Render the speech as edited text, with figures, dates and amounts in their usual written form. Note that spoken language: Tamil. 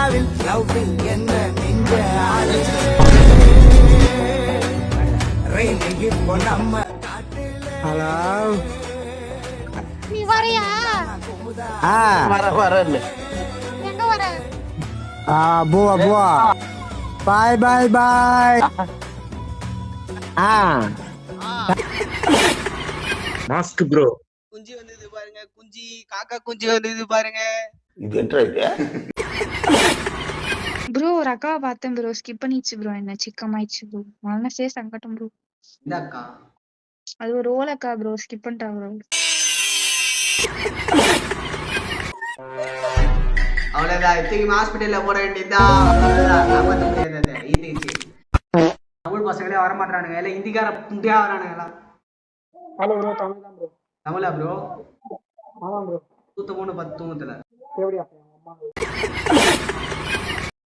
இன்ஸ்டாவில் லவ்வில் என்ன நெஞ்ச இப்போ நம்ம ஹலோ நீ வரையா வர எங்க வர போவா போவா பாய் பாய் பாய் மாஸ்க் ப்ரோ குஞ்சு வந்தது பாருங்க, குஞ்சு காக்கா குஞ்சு வந்தது பாருங்க. இது என்ன இது? ப்ரோ ஒரு அக்காவை பார்த்தேன் ப்ரோ, ஸ்கிப் பண்ணிச்சு ப்ரோ, என்ன சிக்கமாயிடுச்சு ப்ரோ, மனசே சங்கட்டம் ப்ரோ. இந்த அக்கா அது ஒரு ரோல் அக்கா ப்ரோ, ஸ்கிப் பண்ணிட்டா ப்ரோ. அவ்வளவுதான், தூக்கி ஹாஸ்பிட்டல்ல போட வேண்டியதுதான். அவ்வளவுதான், காப்பாற்ற முடியாது. அதை ஈந்துச்சு. தமிழ் பசங்களே வரமாட்டானுங்க, எல்லாம் இந்திக்கார புண்டியா வரானுங்களா. ஹலோ ப்ரோ, தமிழ் தான் ப்ரோ. தமிழா ப்ரோ? ஆமாம் ப்ரோ. 103 10 தூங்கத்துல எப்படியா